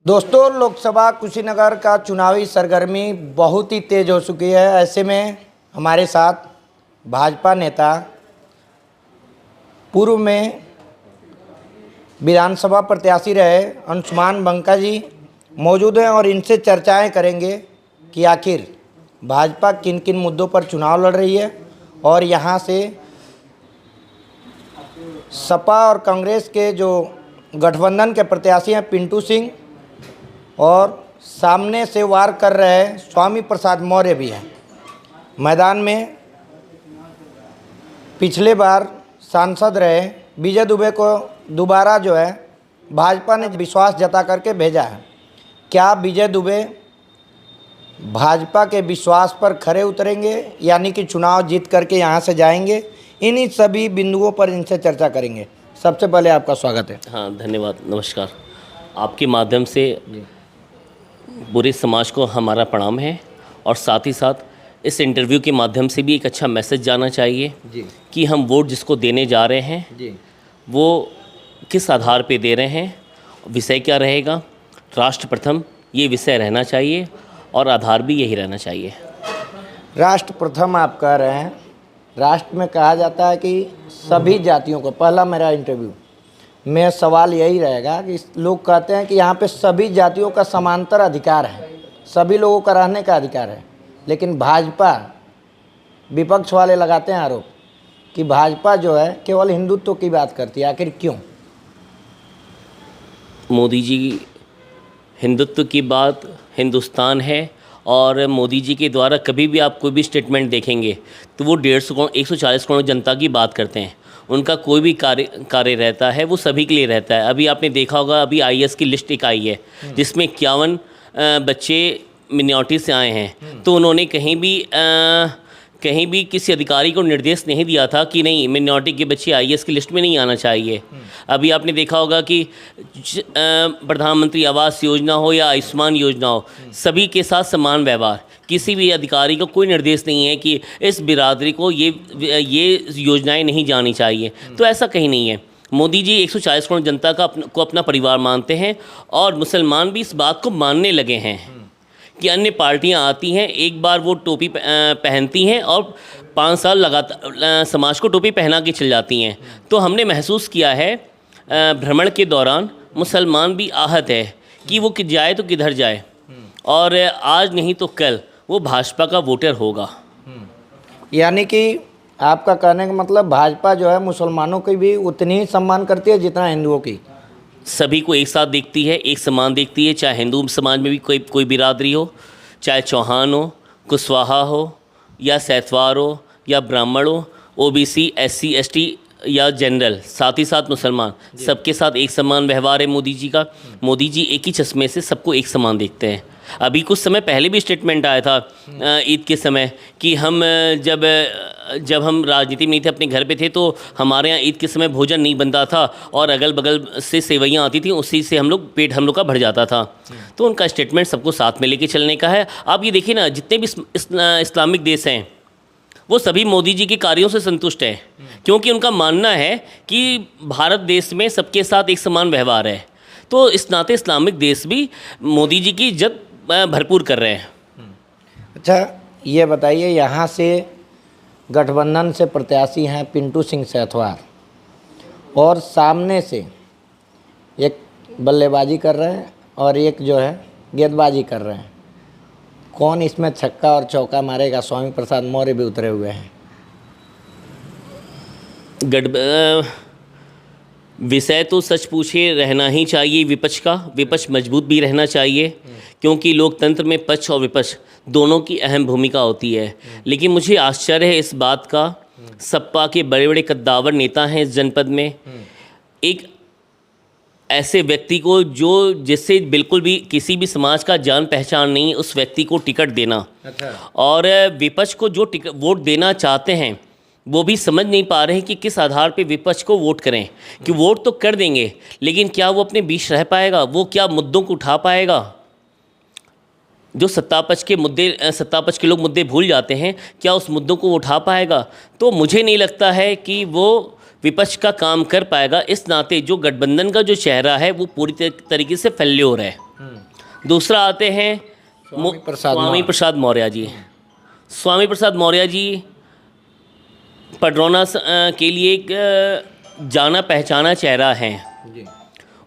दोस्तों, लोकसभा कुशीनगर का चुनावी सरगर्मी बहुत ही तेज हो चुकी है। ऐसे में हमारे साथ भाजपा नेता, पूर्व में विधानसभा प्रत्याशी रहे अंशुमान बंका जी मौजूद हैं और इनसे चर्चाएं करेंगे कि आखिर भाजपा किन किन मुद्दों पर चुनाव लड़ रही है और यहाँ से सपा और कांग्रेस के जो गठबंधन के प्रत्याशी हैं पिंटू सिंह और सामने से वार कर रहे स्वामी प्रसाद मौर्य भी हैं मैदान में। पिछले बार सांसद रहे विजय दुबे को दोबारा जो है भाजपा ने विश्वास जता करके भेजा है। क्या विजय दुबे भाजपा के विश्वास पर खरे उतरेंगे, यानी कि चुनाव जीत करके यहाँ से जाएंगे? इन्हीं सभी बिंदुओं पर इनसे चर्चा करेंगे। सबसे पहले आपका स्वागत है। हाँ, धन्यवाद, नमस्कार। आपके माध्यम से पूरे समाज को हमारा प्रणाम है और साथ ही साथ इस इंटरव्यू के माध्यम से भी एक अच्छा मैसेज जाना चाहिए जी कि हम वोट जिसको देने जा रहे हैं जी वो किस आधार पे दे रहे हैं, विषय क्या रहेगा। राष्ट्र प्रथम ये विषय रहना चाहिए और आधार भी यही रहना चाहिए। राष्ट्र प्रथम आप कह रहे हैं। राष्ट्र में कहा जाता है कि सभी जातियों को, पहला मेरा इंटरव्यू में सवाल यही रहेगा कि लोग कहते हैं कि यहाँ पे सभी जातियों का समांतर अधिकार है, सभी लोगों का रहने का अधिकार है, लेकिन भाजपा, विपक्ष वाले लगाते हैं आरोप कि भाजपा जो है केवल हिंदुत्व की बात करती है। आखिर क्यों? मोदी जी हिंदुत्व की बात हिंदुस्तान है और मोदी जी के द्वारा कभी भी आप कोई भी स्टेटमेंट देखेंगे तो वो 140 करोड़ जनता की बात करते हैं। उनका कोई भी कार्य रहता है वो सभी के लिए रहता है। अभी आपने देखा होगा, अभी आईएएस की लिस्ट एक आई है जिसमें 51 बच्चे मिनॉरिटी से आए हैं। तो उन्होंने कहीं भी किसी अधिकारी को निर्देश नहीं दिया था कि नहीं, मिनॉरिटी के बच्चे आईएएस की लिस्ट में नहीं आना चाहिए। अभी आपने देखा होगा कि प्रधानमंत्री आवास योजना हो या आयुष्मान योजना हो, सभी के साथ समान व्यवहार। किसी भी अधिकारी को कोई निर्देश नहीं है कि इस बिरादरी को ये योजनाएं नहीं जानी चाहिए। तो ऐसा कहीं नहीं है। मोदी जी 140 करोड़ जनता को अपना परिवार मानते हैं और मुसलमान भी इस बात को मानने लगे हैं कि अन्य पार्टियां आती हैं, एक बार वो टोपी पहनती हैं और 5 साल लगातार समाज को टोपी पहना के चल जाती हैं। तो हमने महसूस किया है भ्रमण के दौरान, मुसलमान भी आहत है कि वो जाए तो किधर जाए, और आज नहीं तो कल वो भाजपा का वोटर होगा। यानी कि आपका कहने का मतलब भाजपा जो है मुसलमानों की भी उतनी ही सम्मान करती है जितना हिंदुओं की। सभी को एक साथ देखती है, एक समान देखती है, चाहे हिंदू समाज में भी कोई बिरादरी हो, चाहे चौहान हो, कुशवाहा हो या सैतवार हो या ब्राह्मण हो, ओबीसी, एससी, एसटी या जनरल, साथ ही साथ मुसलमान, सबके साथ एक समान व्यवहार है मोदी जी का। मोदी जी एक ही चश्मे से सबको एक समान देखते हैं। अभी कुछ समय पहले भी स्टेटमेंट आया था ईद के समय कि हम जब हम राजनीति में नहीं थे, अपने घर पे थे, तो हमारे यहाँ ईद के समय भोजन नहीं बनता था और अगल बगल से सेवैयाँ आती थी, उसी से पेट हम लोग का भर जाता था। तो उनका स्टेटमेंट सबको साथ में लेके चलने का है। आप ये देखिए ना, जितने भी इस्लामिक देश हैं वो सभी मोदी जी के कार्यों से संतुष्ट हैं, क्योंकि उनका मानना है कि भारत देश में सबके साथ एक समान व्यवहार है। तो इस नाते इस्लामिक देश भी मोदी जी की इज्जत भरपूर कर रहे हैं। अच्छा, ये बताइए, यहाँ से गठबंधन से प्रत्याशी हैं पिंटू सिंह सैतवार और सामने से एक बल्लेबाजी कर रहे हैं और एक जो है गेंदबाजी कर रहे हैं। कौन इसमें छक्का और चौका मारेगा? स्वामी प्रसाद मौर्य भी उतरे हुए हैं। विषय तो सच पूछे रहना ही चाहिए विपक्ष का। विपक्ष मजबूत भी रहना चाहिए, क्योंकि लोकतंत्र में पक्ष और विपक्ष दोनों की अहम भूमिका होती है। लेकिन मुझे आश्चर्य है इस बात का, सपा के बड़े बड़े कद्दावर नेता हैं इस जनपद में, एक ऐसे व्यक्ति को जिससे बिल्कुल भी किसी भी समाज का जान पहचान नहीं है, उस व्यक्ति को टिकट देना। अच्छा। और विपक्ष को जो वोट देना चाहते हैं वो भी समझ नहीं पा रहे हैं कि किस आधार पे विपक्ष को वोट करें। कि वोट तो कर देंगे, लेकिन क्या वो अपने बीच रह पाएगा? वो क्या मुद्दों को उठा पाएगा? जो सत्तापक्ष के लोग मुद्दे भूल जाते हैं, क्या उस मुद्दों को उठा पाएगा? तो मुझे नहीं लगता है कि वो विपक्ष का काम कर पाएगा। इस नाते जो गठबंधन का जो चेहरा है वो पूरी तरीके से फेल्योर है। दूसरा आते हैं स्वामी प्रसाद मौर्य जी। स्वामी प्रसाद मौर्य जी पडरौना के लिए एक जाना पहचाना चेहरा हैं। जी।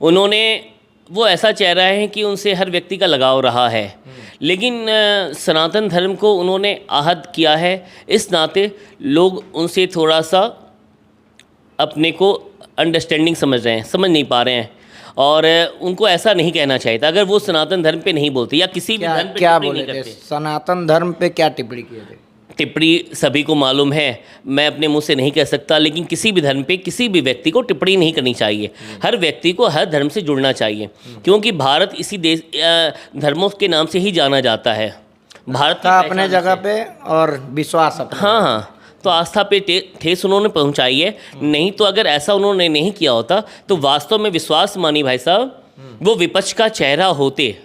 उन्होंने वो ऐसा चेहरा है कि उनसे हर व्यक्ति का लगाव रहा है, लेकिन सनातन धर्म को उन्होंने आहत किया है। इस नाते लोग उनसे थोड़ा सा अपने को अंडरस्टैंडिंग समझ रहे हैं, समझ नहीं पा रहे हैं, और उनको ऐसा नहीं कहना चाहिए था। अगर वो सनातन धर्म पे नहीं बोलते या किसी भी धर्म पे क्या टिप्पणी बोले नहीं थे? करते। सनातन धर्म पे क्या टिप्पणी किए थे? टिप्पणी सभी को मालूम है, मैं अपने मुंह से नहीं कह सकता, लेकिन किसी भी धर्म पे किसी भी व्यक्ति को टिप्पणी नहीं करनी चाहिए। हर व्यक्ति को हर धर्म से जुड़ना चाहिए, क्योंकि भारत इसी देश धर्मों के नाम से ही जाना जाता है। भारत की था अपने पहचान जगह से। पे और विश्वास अपने। हाँ हाँ, तो आस्था पे ठेस उन्होंने पहुंचाई है। नहीं तो अगर ऐसा उन्होंने नहीं किया होता तो वास्तव में विश्वास मानी भाई साहब, वो विपक्ष का चेहरा होते,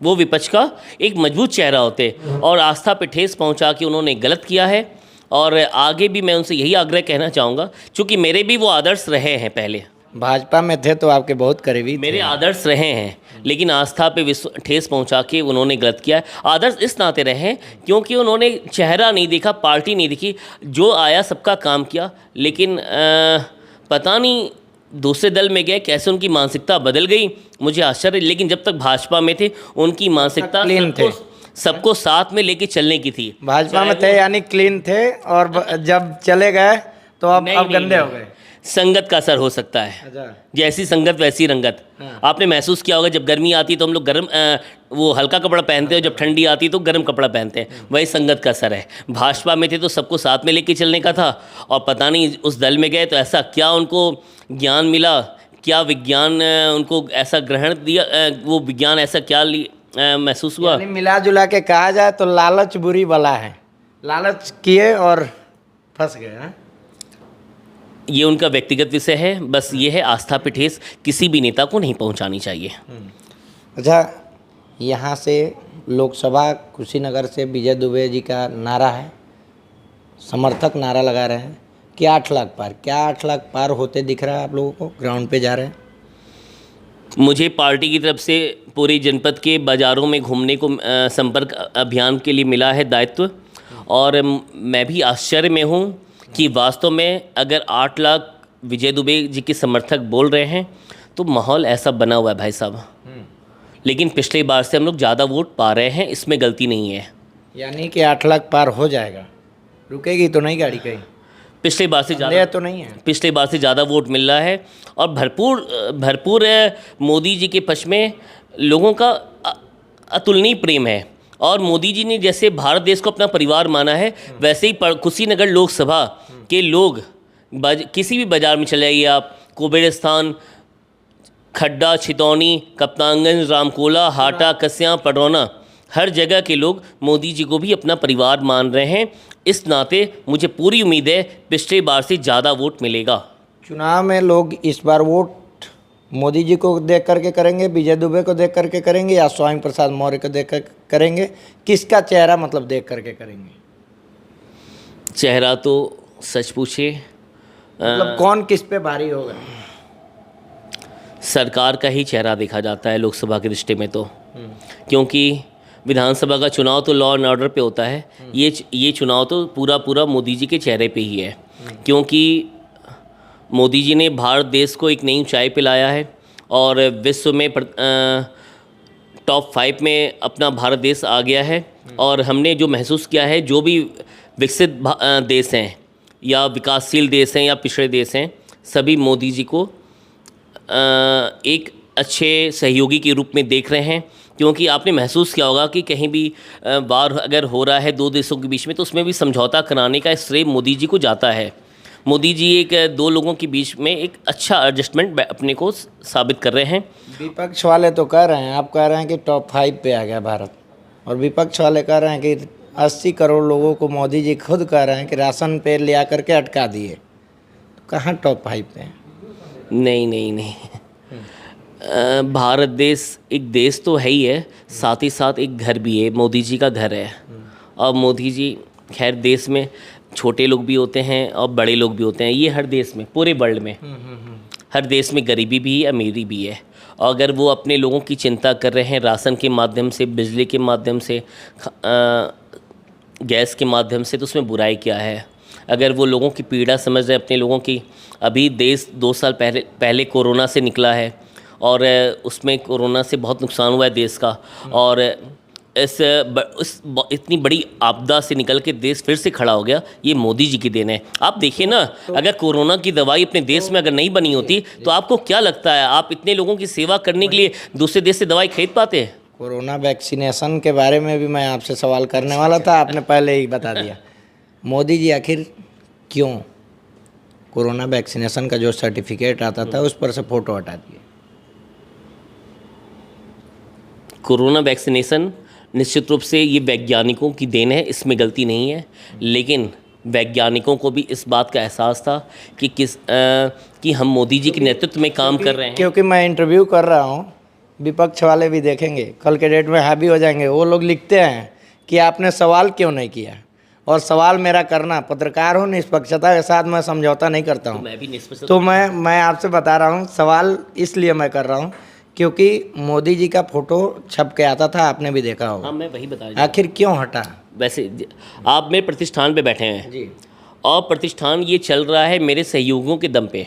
वो विपक्ष का एक मजबूत चेहरा होते, और आस्था पे ठेस पहुंचा के उन्होंने गलत किया है। और आगे भी मैं उनसे यही आग्रह कहना चाहूँगा, क्योंकि मेरे भी वो आदर्श रहे हैं। पहले भाजपा में थे तो आपके बहुत करीबी थे। मेरे आदर्श रहे हैं, लेकिन आस्था पे ठेस पहुंचा के उन्होंने गलत किया है। आदर्श इस नाते रहे हैं क्योंकि उन्होंने चेहरा नहीं देखा, पार्टी नहीं देखी, जो आया सबका काम किया। लेकिन पता नहीं दूसरे दल में गए कैसे उनकी मानसिकता बदल गई, मुझे आश्चर्य। लेकिन जब तक भाजपा में थे उनकी मानसिकता क्लीन थे, सबको साथ में लेके चलने की थी। भाजपा में थे यानी क्लीन थे, और जब चले गए तो अब गंदे हो गए। संगत का असर हो सकता है, जैसी संगत वैसी रंगत। आपने महसूस किया होगा, जब गर्मी आती है तो हम लोग गर्म वो हल्का कपड़ा पहनते हैं, जब ठंडी आती है तो गर्म कपड़ा पहनते हैं। वही संगत का असर है। भाजपा में थे तो सबको साथ में लेके चलने का था, और पता नहीं उस दल में गए तो ऐसा क्या उनको ज्ञान मिला, क्या विज्ञान उनको ऐसा ग्रहण दिया, वो विज्ञान ऐसा क्या महसूस हुआ। यानी मिला जुला के कहा जाए तो लालच बुरी बला है, लालच किए और फंस गए। हाँ? ये उनका व्यक्तिगत विषय है। बस ये है, आस्था पे ठेस किसी भी नेता को नहीं पहुंचानी चाहिए। अच्छा, यहाँ से लोकसभा कुशीनगर से विजय दुबे जी का नारा है, समर्थक नारा लगा रहे हैं कि 8 लाख पार। क्या 8 लाख पार होते दिख रहा है आप लोगों को? ग्राउंड पे जा रहे हैं? मुझे पार्टी की तरफ से पूरे जनपद के बाज़ारों में घूमने को संपर्क अभियान के लिए मिला है दायित्व, और मैं भी आश्चर्य में हूँ कि वास्तव में अगर 8 लाख विजय दुबे जी के समर्थक बोल रहे हैं तो माहौल ऐसा बना हुआ है भाई साहब। लेकिन पिछले बार से हम लोग ज़्यादा वोट पा रहे हैं, इसमें गलती नहीं है। यानी कि 8 लाख पार हो जाएगा, रुकेगी तो नहीं गाड़ी कहीं? पिछले बार से ज़्यादा तो नहीं है, पिछले बार से ज़्यादा वोट मिल रहा है, और भरपूर मोदी जी के पक्ष में लोगों का अतुलनीय प्रेम है। और मोदी जी ने जैसे भारत देश को अपना परिवार माना है, वैसे ही कुशीनगर लोकसभा के लोग किसी भी बाज़ार में चले जाइए आप, कुबेरस्थान, खड्डा, छितौनी, कप्तानगंज, रामकोला, हाटा, कस्या, पडरौना, हर जगह के लोग मोदी जी को भी अपना परिवार मान रहे हैं। इस नाते मुझे पूरी उम्मीद है पिछले बार से ज़्यादा वोट मिलेगा। चुनाव में लोग इस बार वोट मोदी जी को देख करके करेंगे, विजय दुबे को देख करके करेंगे, या स्वामी प्रसाद मौर्य को देख कर करेंगे? किसका चेहरा मतलब देख करके करेंगे? चेहरा तो सच पूछे मतलब कौन किस पे भारी होगा? सरकार का ही चेहरा देखा जाता है लोकसभा के रिश्ते में तो, क्योंकि विधानसभा का चुनाव तो लॉ एंड ऑर्डर पे होता है। ये चुनाव तो पूरा मोदी जी के चेहरे पे ही है, क्योंकि मोदी जी ने भारत देश को एक नई ऊंचाई पे लाया है, और विश्व में टॉप 5 में अपना भारत देश आ गया है। और हमने जो महसूस किया है, जो भी विकसित देश हैं या विकासशील देश हैं या पिछड़े देश हैं, सभी मोदी जी को एक अच्छे सहयोगी के रूप में देख रहे हैं। क्योंकि आपने महसूस किया होगा कि कहीं भी वार अगर हो रहा है दो देशों के बीच में, तो उसमें भी समझौता कराने का श्रेय मोदी जी को जाता है। मोदी जी एक दो लोगों के बीच में एक अच्छा एडजस्टमेंट अपने को साबित कर रहे हैं। विपक्ष वाले तो कह रहे हैं, आप कह रहे हैं कि टॉप 5 पे आ गया भारत, और विपक्ष वाले कह रहे हैं कि 80 करोड़ लोगों को मोदी जी खुद कह रहे हैं कि राशन पे ले आकर के अटका दिए। तो कहाँ टॉप 5 पे हैं? नहीं भारत देश एक देश तो है ही है, साथ ही साथ एक घर भी है, मोदी जी का घर है। और मोदी जी, खैर देश में छोटे लोग भी होते हैं और बड़े लोग भी होते हैं, ये हर देश में, पूरे वर्ल्ड में हर देश में गरीबी भी है, अमीरी भी है। अगर वो अपने लोगों की चिंता कर रहे हैं राशन के माध्यम से, बिजली के माध्यम से, गैस के माध्यम से, तो उसमें बुराई क्या है? अगर वो लोगों की पीड़ा समझ रहे हैं, अपने लोगों की, अभी देश 2 साल पहले कोरोना से निकला है और उसमें कोरोना से बहुत नुकसान हुआ है देश का, और इतनी बड़ी आपदा से निकल के देश फिर से खड़ा हो गया, ये मोदी जी की देन है। आप देखिए ना, अगर कोरोना की दवाई अपने देश में अगर नहीं बनी होती तो आपको क्या लगता है आप इतने लोगों की सेवा करने के लिए दूसरे देश से दवाई खरीद पाते हैं? कोरोना वैक्सीनेशन के बारे में भी मैं आपसे सवाल करने वाला था, आपने पहले ही बता दिया। मोदी जी आखिर क्यों कोरोना वैक्सीनेशन का जो सर्टिफिकेट आता था उस पर से फ़ोटो हटा दिए? कोरोना वैक्सीनेशन निश्चित रूप से ये वैज्ञानिकों की देन है, इसमें गलती नहीं है, लेकिन वैज्ञानिकों को भी इस बात का एहसास था कि कि हम मोदी जी के नेतृत्व में काम कर रहे हैं। क्योंकि मैं इंटरव्यू कर रहा हूँ, विपक्ष वाले भी देखेंगे, कल के डेट में हावी हो जाएंगे। वो लोग लिखते हैं कि आपने सवाल क्यों नहीं किया, और सवाल मेरा करना, पत्रकार हूँ, निष्पक्षता के साथ मैं समझौता नहीं करता हूँ। मैं भी निष्पक्ष, तो मैं आपसे बता रहा हूँ, सवाल इसलिए मैं कर रहा हूँ क्योंकि मोदी जी का फोटो छप के आता था, आपने भी देखा होगा। हाँ, मैं वही बता रहा हूँ। आखिर क्यों हटा? वैसे आप मेरे प्रतिष्ठान पे बैठे हैं जी, और प्रतिष्ठान ये चल रहा है मेरे सहयोगियों के दम पे।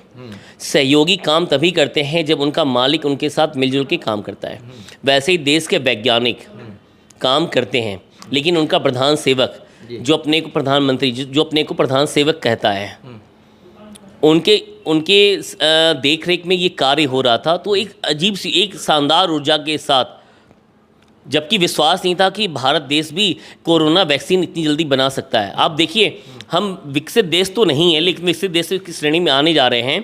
सहयोगी काम तभी करते हैं जब उनका मालिक उनके साथ मिलजुल के काम करता है। वैसे ही देश के वैज्ञानिक काम करते हैं, लेकिन उनका प्रधान सेवक जो अपने को प्रधानमंत्री, जो अपने को प्रधान सेवक कहता है, उनके देख रेख में ये कार्य हो रहा था। तो एक अजीब सी, एक शानदार ऊर्जा के साथ, जबकि विश्वास नहीं था कि भारत देश भी कोरोना वैक्सीन इतनी जल्दी बना सकता है। आप देखिए, हम विकसित देश तो नहीं है, लेकिन विकसित देश की श्रेणी में आने जा रहे हैं,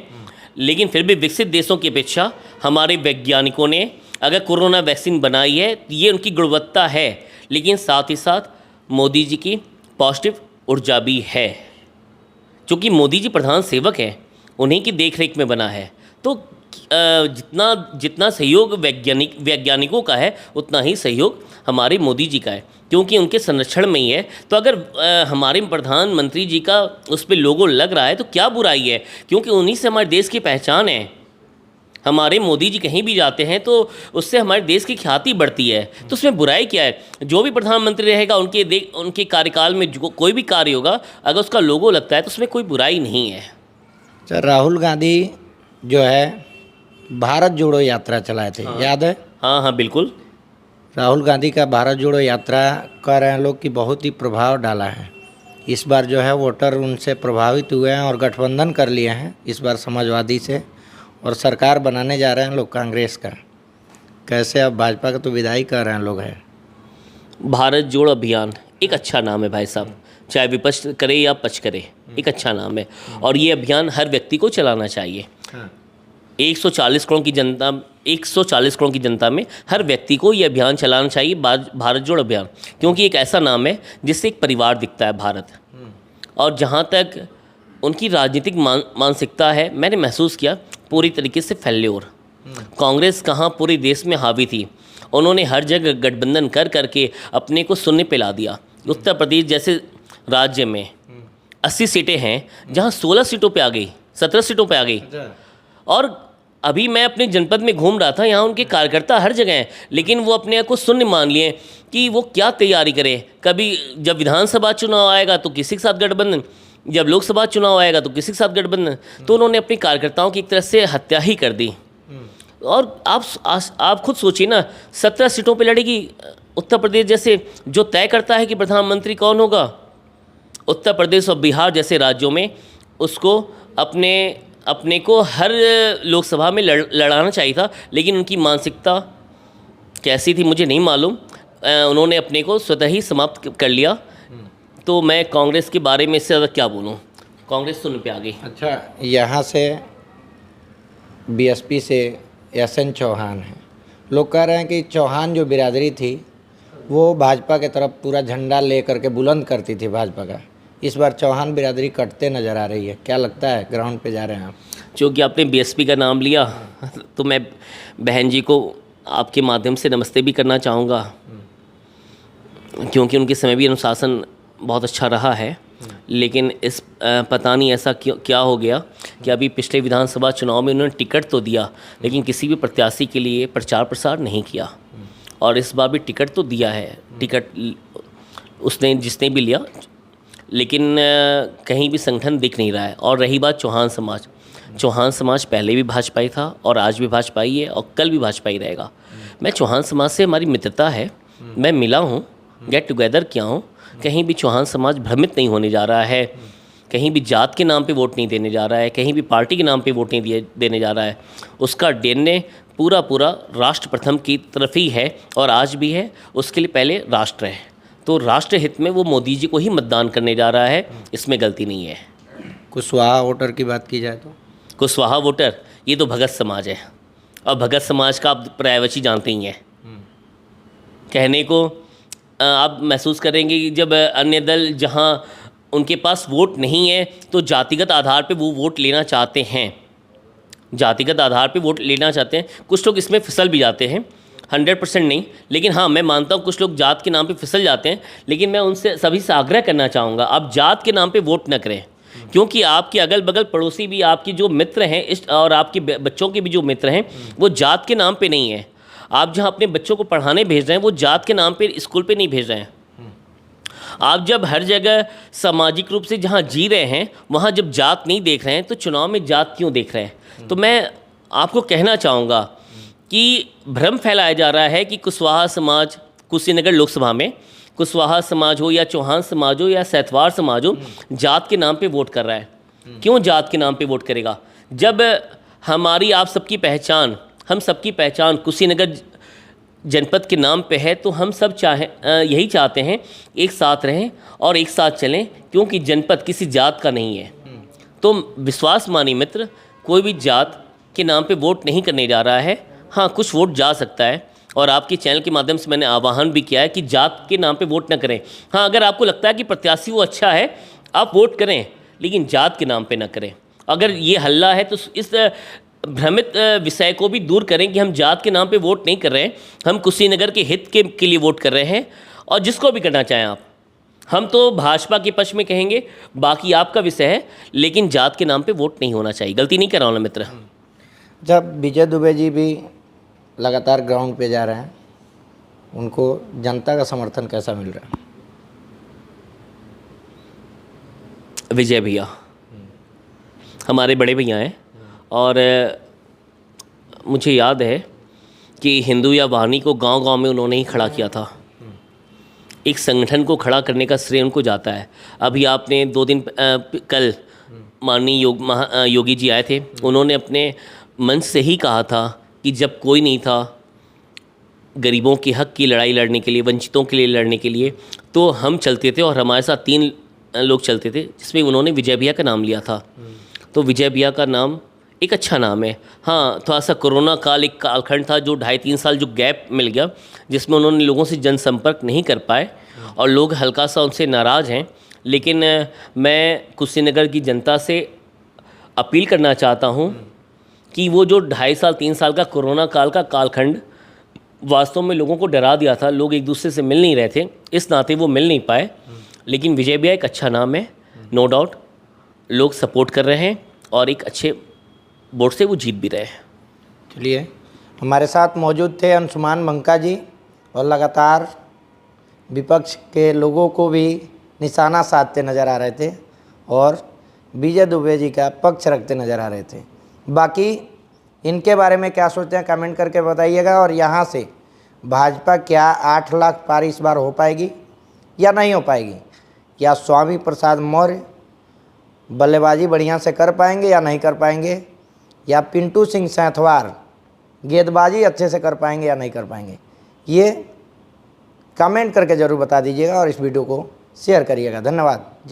लेकिन फिर भी विकसित देशों की अपेक्षा हमारे वैज्ञानिकों ने अगर कोरोना वैक्सीन बनाई है तो ये उनकी गुणवत्ता है, लेकिन साथ ही साथ मोदी जी की पॉजिटिव ऊर्जा भी है। क्योंकि मोदी जी प्रधान सेवक हैं, उन्हीं की देखरेख में बना है, तो जितना सहयोग वैज्ञानिकों का है उतना ही सहयोग हमारे मोदी जी का है, क्योंकि उनके संरक्षण में ही है। तो अगर हमारे प्रधानमंत्री जी का उस पर लोगो लग रहा है तो क्या बुराई है, क्योंकि उन्हीं से हमारे देश की पहचान है। हमारे मोदी जी कहीं भी जाते हैं तो उससे हमारे देश की ख्याति बढ़ती है, तो उसमें बुराई क्या है? जो भी प्रधानमंत्री रहेगा, उनके कार्यकाल में जो कोई भी कार्य होगा, अगर उसका लोगो लगता है तो उसमें कोई बुराई नहीं है। सर, राहुल गांधी जो है भारत जोड़ो यात्रा चलाए थे, याद है? हाँ, बिल्कुल। राहुल गांधी का भारत जोड़ो यात्रा कह रहे हैं लोग कि बहुत ही प्रभाव डाला है। इस बार जो है वोटर उनसे प्रभावित हुए हैं और गठबंधन कर लिए हैं इस बार समाजवादी से, और सरकार बनाने जा रहे हैं लोग कांग्रेस का। कैसे? अब भाजपा का तो विदाई कर रहे हैं लोग हैं। भारत जोड़ अभियान एक अच्छा नाम है भाई साहब, चाहे विपक्ष करे या पक्ष करे, एक अच्छा नाम है, और ये अभियान हर व्यक्ति को चलाना चाहिए। 140 करोड़ की जनता में हर व्यक्ति को ये अभियान चलाना चाहिए, भारत जोड़ अभियान, क्योंकि एक ऐसा नाम है जिससे एक परिवार दिखता है भारत। और जहाँ तक उनकी राजनीतिक मानसिकता है, मैंने महसूस किया पूरी तरीके से फेल्योर। कांग्रेस कहाँ पूरे देश में हावी थी, उन्होंने हर जगह गठबंधन कर करके अपने को शून्य पे ला दिया। उत्तर प्रदेश जैसे राज्य में 80 सीटें हैं, जहाँ 16 सीटों पे आ गई, 17 सीटों पे आ गई। और अभी मैं अपने जनपद में घूम रहा था, यहाँ उनके कार्यकर्ता हर जगह हैं, लेकिन वो अपने आप को शून्य मान लिए कि वो क्या तैयारी करें। कभी जब विधानसभा चुनाव आएगा तो किसी के साथ गठबंधन, जब लोकसभा चुनाव आएगा तो किसी के साथ गठबंधन। तो उन्होंने अपने कार्यकर्ताओं की एक तरह से हत्या ही कर दी। और आप खुद सोचिए ना, 17 सीटों पे लड़ेगी उत्तर प्रदेश जैसे, जो तय करता है कि प्रधानमंत्री कौन होगा। उत्तर प्रदेश और बिहार जैसे राज्यों में उसको अपने को हर लोकसभा में लड़ाना चाहिए था, लेकिन उनकी मानसिकता कैसी थी मुझे नहीं मालूम, उन्होंने अपने को स्वतः ही समाप्त कर लिया। तो मैं कांग्रेस के बारे में इससे ज़्यादा क्या बोलूं, कांग्रेस सुन पे आ गई। अच्छा, यहाँ से बीएसपी से SN चौहान है, लोग कह रहे हैं कि चौहान जो बिरादरी थी वो भाजपा के तरफ पूरा झंडा ले करके बुलंद करती थी भाजपा का। इस बार चौहान बिरादरी कटते नज़र आ रही है, क्या लगता है? ग्राउंड पे जा रहे हैं आप? क्योंकि आपने बीएसपी का नाम लिया तो मैं बहन जी को आपके माध्यम से नमस्ते भी करना चाहूँगा, क्योंकि उनके समय भी अनुशासन बहुत अच्छा रहा है। लेकिन इस पता नहीं ऐसा क्या हो गया कि अभी पिछले विधानसभा चुनाव में उन्होंने टिकट तो दिया लेकिन किसी भी प्रत्याशी के लिए प्रचार प्रसार नहीं किया। और इस बार भी टिकट तो दिया है, टिकट उसने जिसने भी लिया, लेकिन कहीं भी संगठन दिख नहीं रहा है। और रही बात चौहान समाज पहले भी भाजपाई था और आज भी भाजपाई है और कल भी भाजपाई रहेगा। मैं चौहान समाज से हमारी मित्रता है, मैं मिला हूँ, गेट टुगेदर किया हूँ। कहीं भी चौहान समाज भ्रमित नहीं होने जा रहा है, कहीं भी जात के नाम पे वोट नहीं देने जा रहा है, कहीं भी पार्टी के नाम पे वोट नहीं देने जा रहा है। उसका DNA पूरा राष्ट्र प्रथम की तरफ ही है और आज भी है। उसके लिए पहले राष्ट्र है, तो राष्ट्र हित में वो मोदी जी को ही मतदान करने जा रहा है, इसमें गलती नहीं है। कुशवाहा वोटर की बात की जाए तो कुशवाहा वोटर ये तो भगत समाज है और भगत समाज का आप पर्यायवाची जानते ही हैं। कहने को आप महसूस करेंगे कि जब अन्य दल जहां उनके पास वोट नहीं है तो जातिगत आधार पे वो वोट लेना चाहते हैं, जातिगत आधार पे वोट लेना चाहते हैं। कुछ लोग इसमें फिसल भी जाते हैं, 100% नहीं, लेकिन हाँ मैं मानता हूँ कुछ लोग जात के नाम पे फिसल जाते हैं। लेकिन मैं उनसे सभी से आग्रह करना चाहूँगा, आप जात के नाम पे वोट न करें, क्योंकि आपके अगल बगल पड़ोसी भी आपकी जो मित्र हैं और आपके बच्चों के भी जो मित्र हैं वो जात के नाम पे नहीं है। आप जहाँ अपने बच्चों को पढ़ाने भेज रहे हैं वो जात के नाम पे स्कूल पे नहीं भेज रहे हैं। आप जब हर जगह सामाजिक रूप से जहाँ जी रहे हैं वहाँ जब जात नहीं देख रहे हैं तो चुनाव में जात क्यों देख रहे हैं। तो मैं आपको कहना चाहूँगा कि भ्रम फैलाया जा रहा है कि कुशवाहा समाज कुशीनगर लोकसभा में कुशवाहा समाज हो या चौहान समाज हो या सैतवार समाज हो जात के नाम पे वोट कर रहा है। क्यों जात के नाम पे वोट करेगा जब हमारी आप सबकी पहचान, हम सबकी पहचान कुशीनगर जनपद के नाम पे है। तो हम सब यही चाहते हैं एक साथ रहें और एक साथ चलें, क्योंकि जनपद किसी जात का नहीं है। तो विश्वास मानिए मित्र, कोई भी जात के नाम पे वोट नहीं करने जा रहा है। हाँ कुछ वोट जा सकता है और आपके चैनल के माध्यम से मैंने आह्वान भी किया है कि जात के नाम पे वोट न करें। हाँ अगर आपको लगता है कि प्रत्याशी वो अच्छा है आप वोट करें, लेकिन जात के नाम पे न करें। अगर ये हल्ला है तो इस भ्रमित विषय को भी दूर करें कि हम जात के नाम पे वोट नहीं कर रहे हैं, हम कुशीनगर के हित के लिए वोट कर रहे हैं। और जिसको भी करना चाहें आप, हम तो भाजपा के पक्ष में कहेंगे, बाकी आपका विषय है, लेकिन जात के नाम पे वोट नहीं होना चाहिए। गलती नहीं कर रहा हूँ ना मित्र। जब विजय दुबे जी भी लगातार ग्राउंड पे जा रहे हैं, उनको जनता का समर्थन कैसा मिल रहा है? विजय भैया हमारे बड़े भैया हैं और मुझे याद है कि हिंदू या वाहिनी को गांव-गांव में उन्होंने ही खड़ा किया था। एक संगठन को खड़ा करने का श्रेय उनको जाता है। अभी आपने 2 दिन कल माननीय योगी जी आए थे, उन्होंने अपने मंच से ही कहा था कि जब कोई नहीं था गरीबों के हक की लड़ाई लड़ने के लिए, वंचितों के लिए लड़ने के लिए, तो हम चलते थे और हमारे साथ 3 लोग चलते थे, जिसमें उन्होंने विजय भैया का नाम लिया था। तो विजय भैया का नाम एक अच्छा नाम है। हाँ थोड़ा सा कोरोना काल एक कालखंड था, जो 2.5-3 साल जो गैप मिल गया, जिसमें उन्होंने लोगों से जनसंपर्क नहीं कर पाए और लोग हल्का सा उनसे नाराज़ हैं। लेकिन मैं कुशीनगर की जनता से अपील करना चाहता हूँ कि वो जो 2.5-3 साल का कोरोना काल का कालखंड वास्तव में लोगों को डरा दिया था, लोग एक दूसरे से मिल नहीं रहे थे, इस नाते वो मिल नहीं पाए। लेकिन विजय भैया एक अच्छा नाम है, नो डाउट लोग सपोर्ट कर रहे हैं और एक अच्छे वोट से वो जीत भी रहे हैं। चलिए, हमारे साथ मौजूद थे अंशुमान मंका जी, और लगातार विपक्ष के लोगों को भी निशाना साधते नज़र आ रहे थे और विजय दुबे जी का पक्ष रखते नज़र आ रहे थे। बाकी इनके बारे में क्या सोचते हैं कमेंट करके बताइएगा। और यहाँ से भाजपा क्या 8 लाख पार इस बार हो पाएगी या नहीं हो पाएगी? या स्वामी प्रसाद मौर्य बल्लेबाजी बढ़िया से कर पाएंगे या नहीं कर पाएंगे? या पिंटू सिंह सैंथवार गेंदबाजी अच्छे से कर पाएंगे या नहीं कर पाएंगे? ये कमेंट करके ज़रूर बता दीजिएगा और इस वीडियो को शेयर करिएगा। धन्यवाद।